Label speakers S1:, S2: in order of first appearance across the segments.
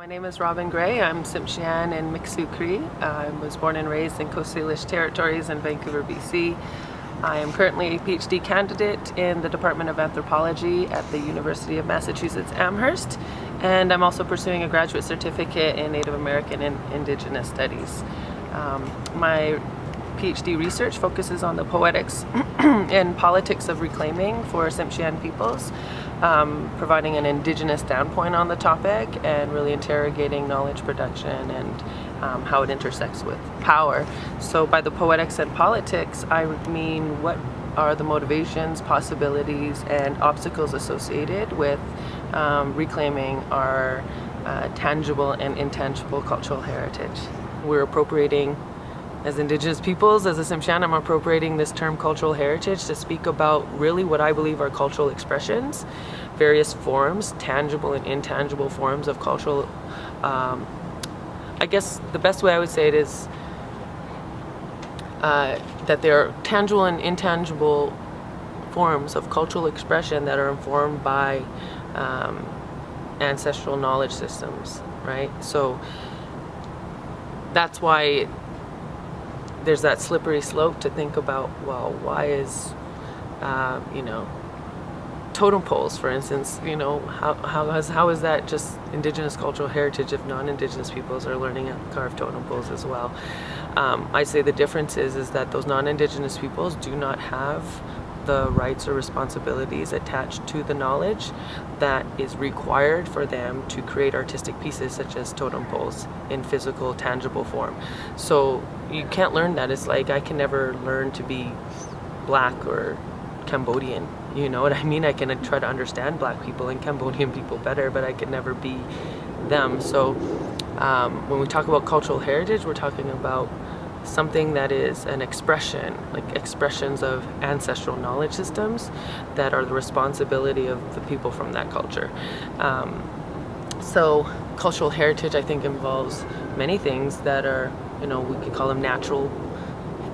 S1: name is Robin Gray. I'm Tsimshian in Mique'l. I was born and raised in Coast Salish territories in Vancouver, BC. I am currently a PhD candidate in the Department of Anthropology at the University of Massachusetts Amherst, and I'm also pursuing a graduate certificate in Native American and Indigenous Studies. My PhD research focuses on the poetics and politics of reclaiming for Tsimshian peoples, providing an indigenous standpoint on the topic and really interrogating knowledge production and how it intersects with power. So by the poetics and politics, I mean what are the motivations, possibilities, and obstacles associated with reclaiming our tangible and intangible cultural heritage. We're appropriating, as Indigenous peoples, as a Tsimshian, I'm appropriating this term cultural heritage to speak about really what I believe are cultural expressions, various forms, tangible and intangible forms of cultural. I guess the best way I would say it is that there are tangible and intangible forms of cultural expression that are informed by ancestral knowledge systems, right? So that's why there's that slippery slope to think about, well, why is, totem poles, for instance, how is that just Indigenous cultural heritage if non-Indigenous peoples are learning to carve totem poles as well? I say the difference is that those non-Indigenous peoples do not have the rights or responsibilities attached to the knowledge that is required for them to create artistic pieces such as totem poles in physical, tangible form. So you can't learn that. It's like I can never learn to be Black or Cambodian. You know what I mean? I can try to understand Black people and Cambodian people better, but I can never be them. So when we talk about cultural heritage, we're talking about something that is an expression, like expressions of ancestral knowledge systems that are the responsibility of the people from that culture. So cultural heritage, I think, involves many things that are, we could call them natural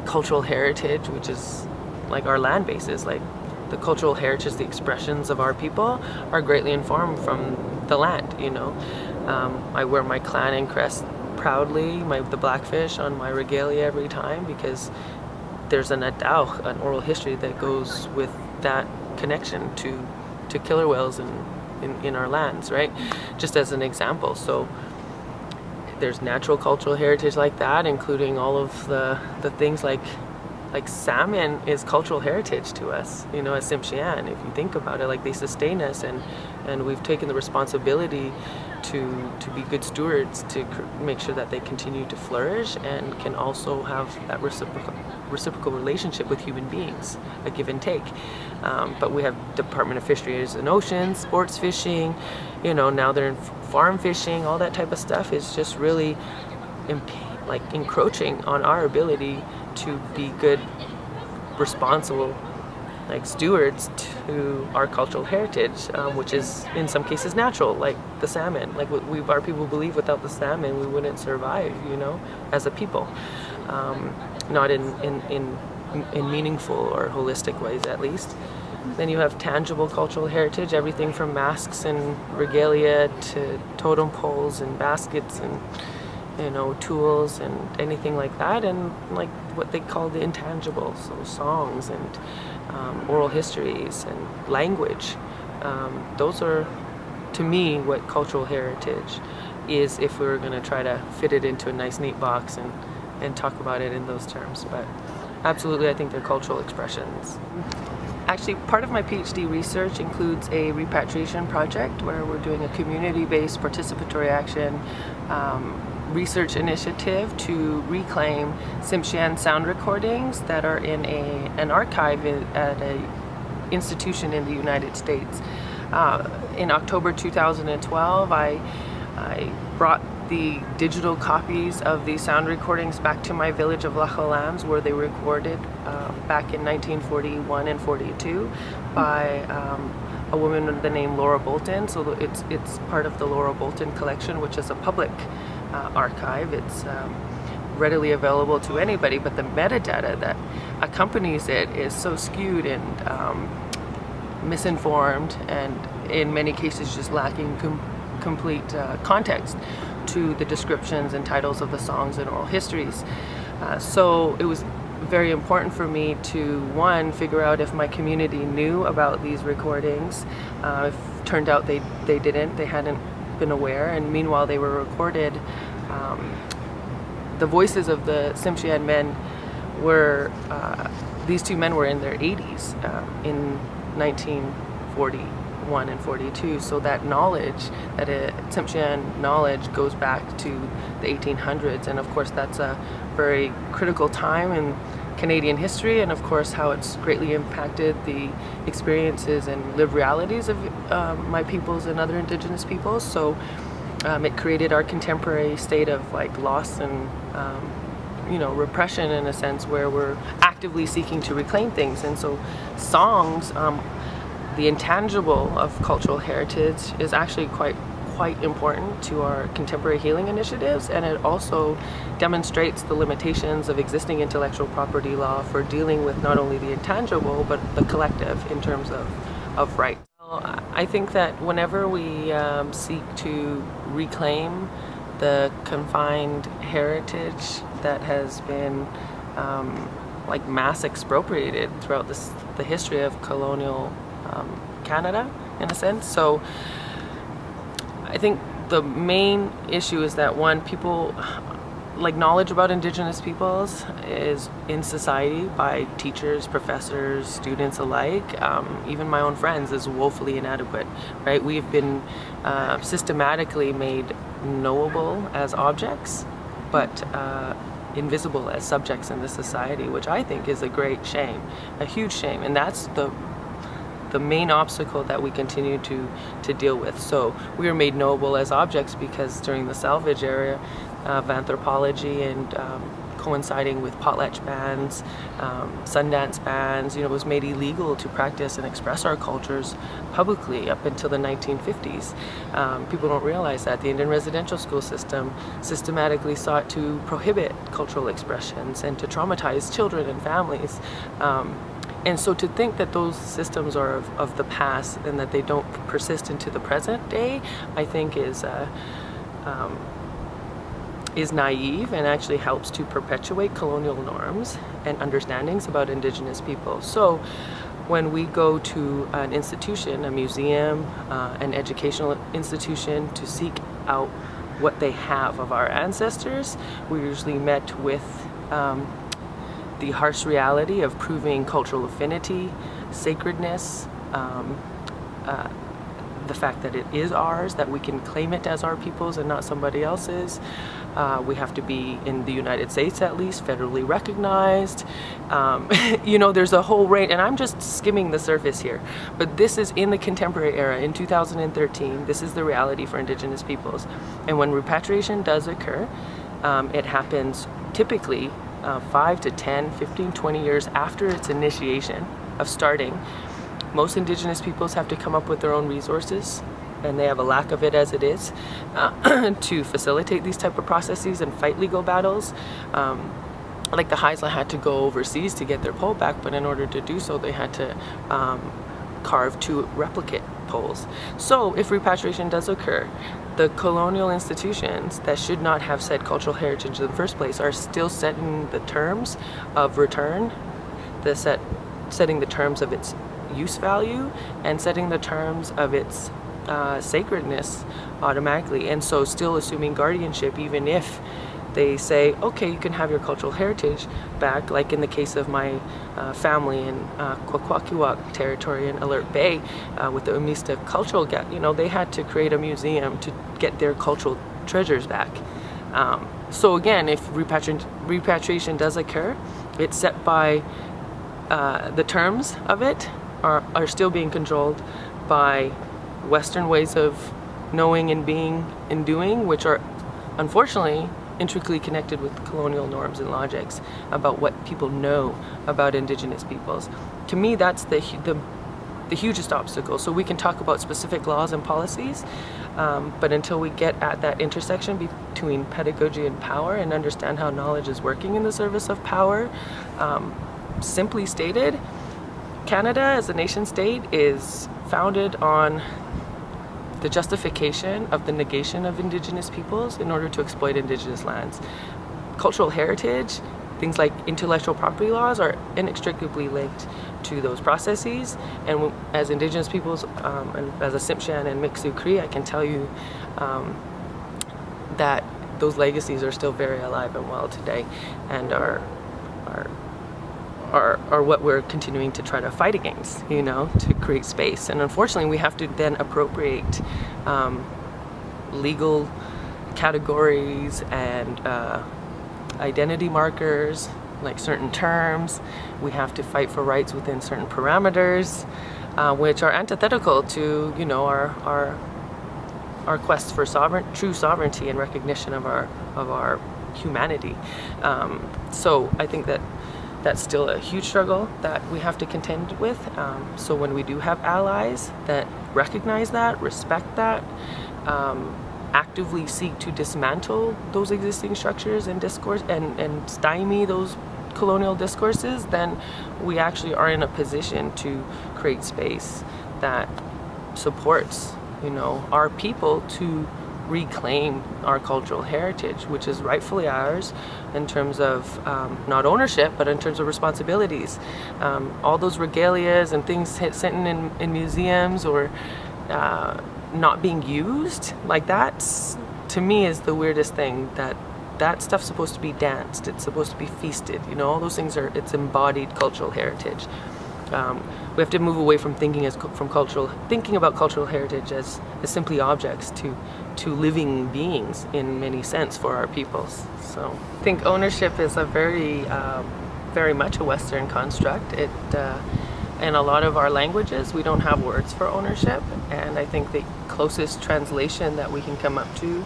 S1: cultural heritage, which is like our land bases. Like the cultural heritage, the expressions of our people are greatly informed from the land, I wear my clan and crest proudly, the blackfish on my regalia every time, because there's an adao, an oral history that goes with that connection to killer whales in our lands, right? Just as an example. So there's natural cultural heritage like that, including all of the things like salmon is cultural heritage to us, as Tsimshian. If you think about it, like they sustain us, and we've taken the responsibility to be good stewards to make sure that they continue to flourish and can also have that reciprocal relationship with human beings, a give and take. But we have Department of Fisheries and Oceans, sports fishing, now they're in farm fishing, all that type of stuff is just really encroaching on our ability to be good, responsible stewards to our cultural heritage, which is in some cases natural, like the salmon. Like our people believe without the salmon we wouldn't survive, as a people. Not in meaningful or holistic ways, at least. Then you have tangible cultural heritage, everything from masks and regalia to totem poles and baskets and tools and anything like that, and like what they call the intangible, so songs and oral histories and language. Those are, to me, what cultural heritage is, if we were going to try to fit it into a nice neat box and talk about it in those terms. But absolutely, I think they're cultural expressions. Actually, part of my PhD research includes a repatriation project where we're doing a community-based participatory action research initiative to reclaim Tsimshian sound recordings that are in an archive at an institution in the United States. In October 2012, I brought the digital copies of these sound recordings back to my village of Lachalams, where they were recorded back in 1941 and 42 by a woman with the name Laura Bolton. So it's part of the Laura Bolton collection, which is a public archive. It's readily available to anybody, but the metadata that accompanies it is so skewed and misinformed, and in many cases just lacking complete context to the descriptions and titles of the songs and oral histories. So it was very important for me to, one, figure out if my community knew about these recordings. If turned out they didn't, they hadn't been aware, and meanwhile they were recorded. The voices of the Tsimshian men were, these two men were in their 80s in 1941 and 42, so that knowledge, that Tsimshian knowledge goes back to the 1800s, and of course that's a very critical time in Canadian history, and of course how it's greatly impacted the experiences and lived realities of my peoples and other Indigenous peoples. So it created our contemporary state of like loss and repression, in a sense, where we're actively seeking to reclaim things. And so songs, the intangible of cultural heritage, is actually quite important to our contemporary healing initiatives, and it also demonstrates the limitations of existing intellectual property law for dealing with not only the intangible but the collective in terms of rights. I think that whenever we seek to reclaim the confined heritage that has been like mass expropriated throughout the history of colonial Canada, in a sense. So I think the main issue is that, one, people, like, knowledge about Indigenous peoples is in society by teachers, professors, students alike, even my own friends, is woefully inadequate, right? We've been systematically made knowable as objects, but invisible as subjects in the society, which I think is a great shame, a huge shame, and that's the main obstacle that we continue to deal with. So we were made knowable as objects because during the salvage era of anthropology and coinciding with potlatch bans, Sundance bans, it was made illegal to practice and express our cultures publicly up until the 1950s. People don't realize that the Indian residential school system systematically sought to prohibit cultural expressions and to traumatize children and families. And so to think that those systems are of the past and that they don't persist into the present day, I think is naive, and actually helps to perpetuate colonial norms and understandings about Indigenous people. So when we go to an institution, a museum, an educational institution, to seek out what they have of our ancestors, we're usually met with the harsh reality of proving cultural affinity, sacredness, the fact that it is ours, that we can claim it as our people's and not somebody else's. We have to be, in the United States at least, federally recognized. There's a whole range, and I'm just skimming the surface here, but this is in the contemporary era. In 2013, this is the reality for Indigenous peoples. And when repatriation does occur, it happens typically 5 to 10, 15, 20 years after its initiation of starting. Most Indigenous peoples have to come up with their own resources, and they have a lack of it as it is, to facilitate these type of processes and fight legal battles. Like the Haisla had to go overseas to get their pole back, but in order to do so they had to carve 2 replicate poles. So if repatriation does occur, the colonial institutions that should not have said cultural heritage in the first place are still setting the terms of return, setting the terms of its use value, and setting the terms of its sacredness automatically, and so still assuming guardianship, even if they say, okay, you can have your cultural heritage back, like in the case of my family in Kwakwaka'wakw territory in Alert Bay with the Umista cultural gap. They had to create a museum to get their cultural treasures back. So again, if repatriation does occur, it's set by the terms of it are still being controlled by Western ways of knowing and being and doing, which are unfortunately intricately connected with colonial norms and logics about what people know about Indigenous peoples. To me, that's the hugest obstacle. So we can talk about specific laws and policies, but until we get at that intersection between pedagogy and power and understand how knowledge is working in the service of power, simply stated, Canada as a nation state is founded on the justification of the negation of indigenous peoples in order to exploit indigenous lands. Cultural heritage, things like intellectual property laws, are inextricably linked to those processes. And as indigenous peoples, and as a Tsimshian and Mique'l Cree, I can tell you that those legacies are still very alive and well today, and are what we're continuing to try to fight against, you know, to create space. And unfortunately, we have to then appropriate legal categories and identity markers, like certain terms. We have to fight for rights within certain parameters, which are antithetical to, you know, our quest for true sovereignty and recognition of our humanity. So I think that that's still a huge struggle that we have to contend with. So when we do have allies that recognize that, respect that, actively seek to dismantle those existing structures and discourse and stymie those colonial discourses, then we actually are in a position to create space that supports, you know, our people to reclaim our cultural heritage, which is rightfully ours in terms of not ownership, but in terms of responsibilities. All those regalias and things sitting in museums or not being used, like that, to me, is the weirdest thing. That stuff's supposed to be danced, it's supposed to be feasted, you know, all those things it's embodied cultural heritage. We have to move away from thinking about cultural heritage as simply objects to living beings in many sense for our peoples. So I think ownership is a very much a Western construct. In a lot of our languages, we don't have words for ownership, and I think the closest translation that we can come up to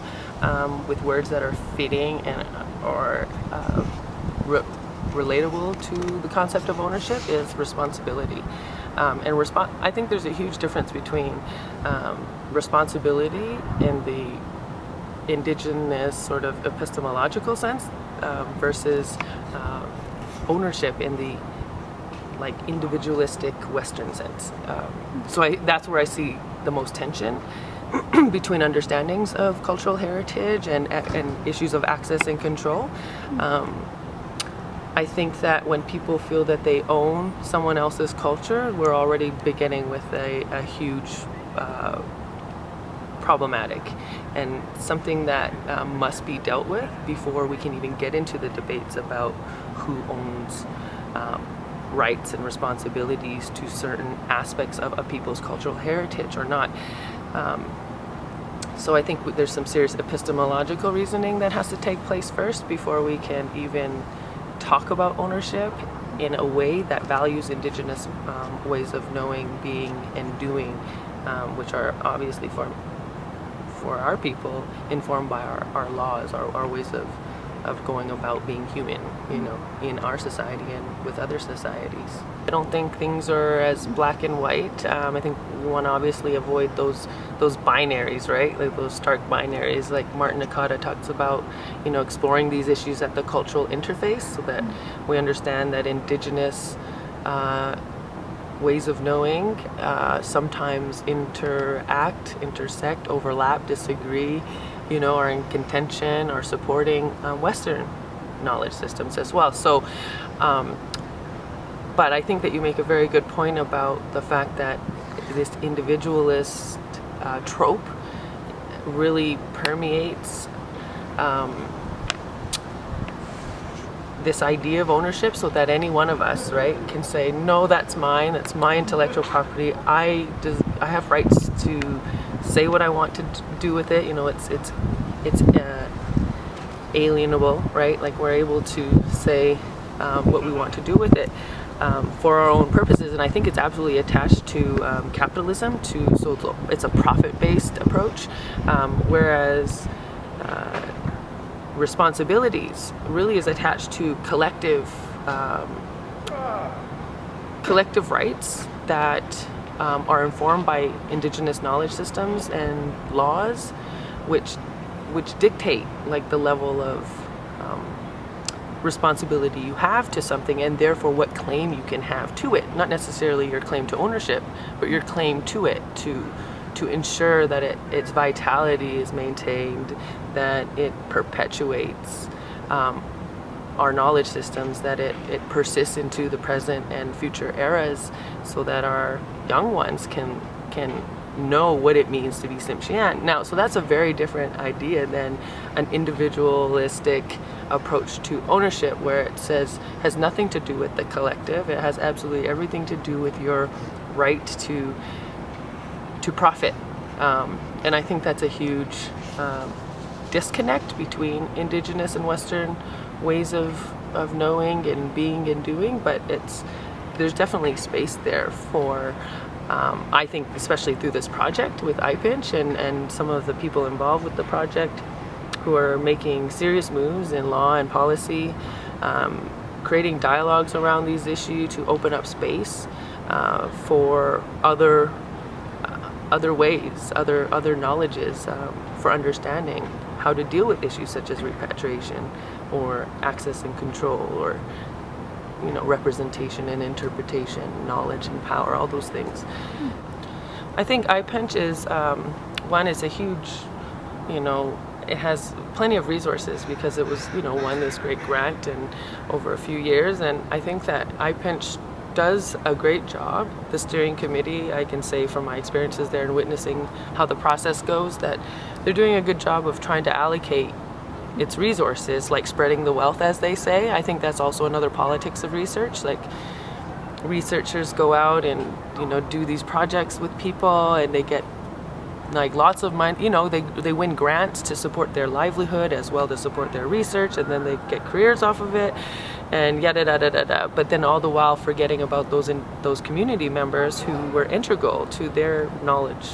S1: with words that are fitting and or relatable to the concept of ownership is responsibility. I think there's a huge difference between responsibility in the indigenous sort of epistemological sense versus ownership in the like individualistic Western sense. So that's where I see the most tension between understandings of cultural heritage and issues of access and control. I think that when people feel that they own someone else's culture, we're already beginning with a huge problematic, and something that must be dealt with before we can even get into the debates about who owns rights and responsibilities to certain aspects of a people's cultural heritage or not. So I think there's some serious epistemological reasoning that has to take place first before we can even talk about ownership in a way that values indigenous ways of knowing, being, and doing, which are obviously for our people informed by our laws, our ways of going about being human, you know, in our society and with other societies. I don't think things are as black and white. I think we want to obviously avoid those binaries, right? Like those stark binaries. Like Martin Nakata talks about, you know, exploring these issues at the cultural interface so that we understand that indigenous ways of knowing sometimes intersect, overlap, disagree, you know, are in contention or supporting Western knowledge systems as well. So, but I think that you make a very good point about the fact that this individualist trope really permeates this idea of ownership, so that any one of us, right, can say, no, that's mine, that's my intellectual property, I have rights to say what I want to do with it, you know, it's alienable, right? Like we're able to say what we want to do with it for our own purposes, and I think it's absolutely attached to capitalism. So it's a profit-based approach, whereas responsibilities really is attached to collective rights that are informed by indigenous knowledge systems and laws, which dictate like the level of responsibility you have to something, and therefore what claim you can have to it. Not necessarily your claim to ownership, but your claim to it, to to ensure that its vitality is maintained, that it perpetuates our knowledge systems, that it persists into the present and future eras, so that our young ones can know what it means to be Tsimshian. Now, so that's a very different idea than an individualistic approach to ownership, where it says has nothing to do with the collective. It has absolutely everything to do with your right to profit. And I think that's a huge disconnect between Indigenous and Western ways of knowing and being and doing, but there's definitely space there for I think, especially through this project with IPinCH and some of the people involved with the project who are making serious moves in law and policy, creating dialogues around these issues to open up space for other ways, other knowledges for understanding how to deal with issues such as repatriation or access and control, or representation and interpretation, knowledge and power, all those things. I think IPinCH is it's a huge, it has plenty of resources because it was, won this great grant and over a few years, and I think that IPinCH does a great job. The steering committee, I can say from my experiences there and witnessing how the process goes, that they're doing a good job of trying to allocate its resources, like spreading the wealth, as they say. I think that's also another politics of research. Like, researchers go out and do these projects with people, and they get like lots of money. They win grants to support their livelihood as well to support their research, and then they get careers off of it, and yada da da da da. But then all the while forgetting about those community members who were integral to their knowledge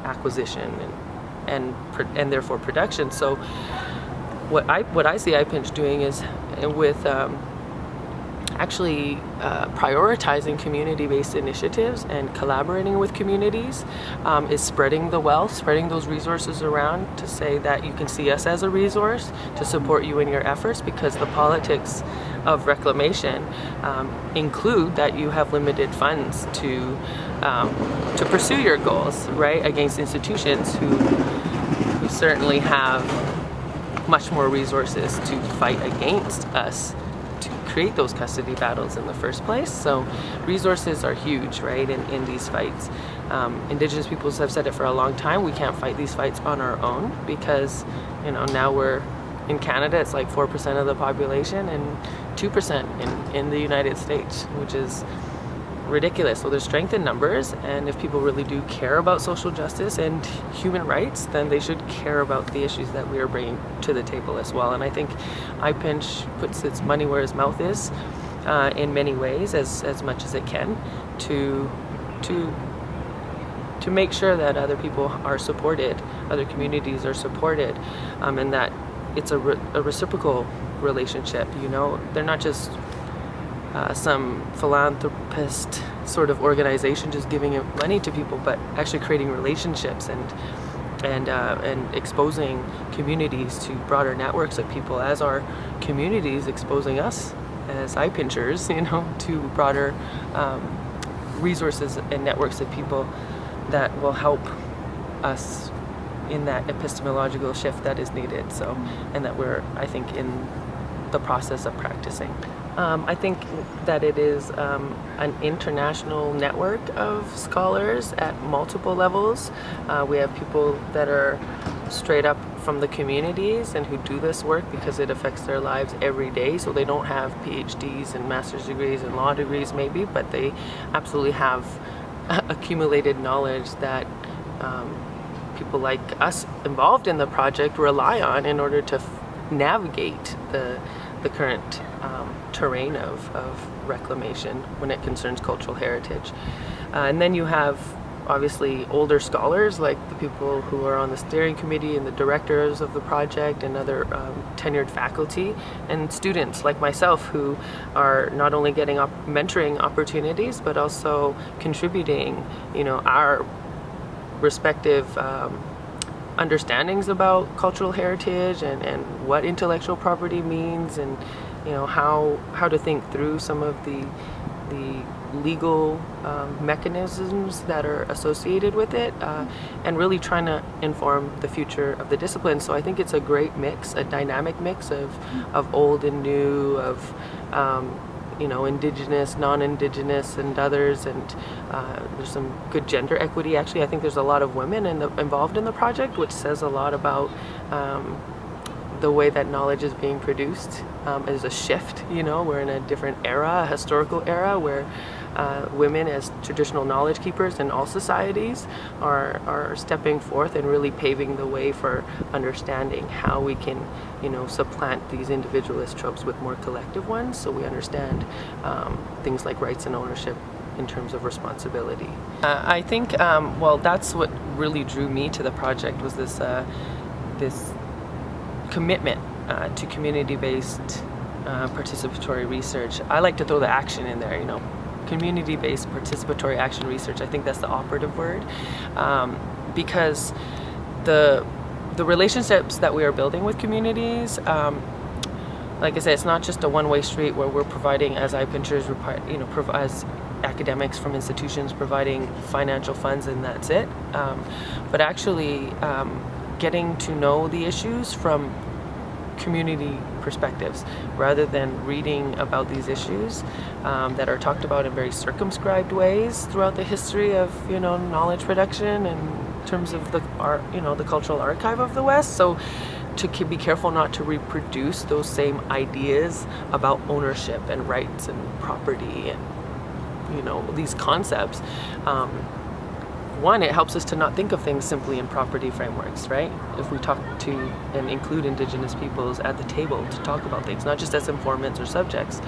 S1: acquisition and therefore production. So what I see IPinCH doing is with actually prioritizing community-based initiatives and collaborating with communities, is spreading the wealth, spreading those resources around to say that you can see us as a resource to support you in your efforts, because the politics of reclamation include that you have limited funds to pursue your goals, right, against institutions who certainly have much more resources to fight against us to create those custody battles in the first place. So resources are huge, right, in these fights. Indigenous peoples have said it for a long time. We can't fight these fights on our own because, now we're in Canada, it's like 4% of the population and 2% in the United States, which is ridiculous. So there's strength in numbers, and if people really do care about social justice and human rights, then they should care about the issues that we are bringing to the table as well. And I think IPinCH puts its money where its mouth is in many ways, as much as it can, to make sure that other people are supported, other communities are supported, and that it's a reciprocal relationship. They're not just some philanthropist sort of organization just giving money to people, but actually creating relationships and exposing communities to broader networks of people, as our communities exposing us as IPinCHers, to broader resources and networks of people that will help us in that epistemological shift that is needed. So, and that we're, I think, in the process of practicing. I think that it is an international network of scholars at multiple levels. We have people that are straight up from the communities and who do this work because it affects their lives every day. So they don't have PhDs and master's degrees and law degrees maybe, but they absolutely have accumulated knowledge that people like us involved in the project rely on in order to navigate the current terrain of reclamation when it concerns cultural heritage. And then you have obviously older scholars like the people who are on the steering committee and the directors of the project and other tenured faculty, and students like myself who are not only getting mentoring opportunities but also contributing our respective understandings about cultural heritage and what intellectual property means, and how to think through some of the the legal mechanisms that are associated with it, and really trying to inform the future of the discipline. So I think it's a great mix, a dynamic mix of old and new, of indigenous, non-indigenous, and others, and there's some good gender equity. Actually, I think there's a lot of women involved in the project, which says a lot about the way that knowledge is being produced. Is a shift. We're in a different era, a historical era, where women as traditional knowledge keepers in all societies are stepping forth and really paving the way for understanding how we can supplant these individualist tropes with more collective ones, so we understand things like rights and ownership in terms of responsibility. I think that's what really drew me to the project, was this commitment to community-based participatory research. I like to throw the action in there, community-based participatory action research. I think that's the operative word, because the relationships that we are building with communities, like I said, it's not just a one-way street where we're providing, as IPinCHers, as academics from institutions, providing financial funds and that's it, but actually getting to know the issues from community perspectives, rather than reading about these issues that are talked about in very circumscribed ways throughout the history of knowledge production in terms of the cultural archive of the West. So to be careful not to reproduce those same ideas about ownership and rights and property and these concepts. One, it helps us to not think of things simply in property frameworks, right? If we talk to and include Indigenous peoples at the table to talk about things, not just as informants or subjects,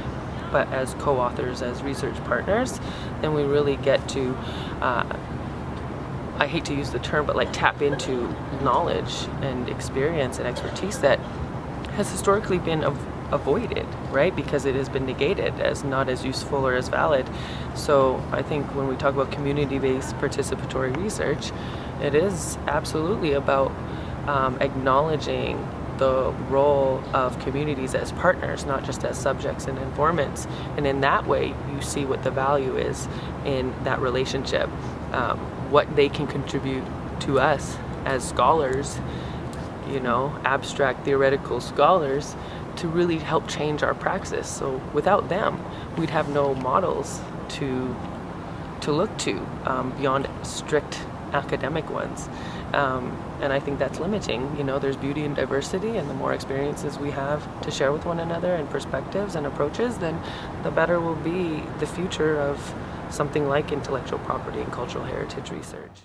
S1: but as co-authors, as research partners, then we really get to, I hate to use the term, but tap into knowledge and experience and expertise that has historically been avoided, right? Because it has been negated as not as useful or as valid. So I think when we talk about community-based participatory research, it is absolutely about acknowledging the role of communities as partners, not just as subjects and informants. And in that way, you see what the value is in that relationship, what they can contribute to us as scholars, abstract theoretical scholars, to really help change our praxis. So without them, we'd have no models to look to beyond strict academic ones. And I think that's limiting. There's beauty in diversity, and the more experiences we have to share with one another and perspectives and approaches, then the better will be the future of something like intellectual property and cultural heritage research.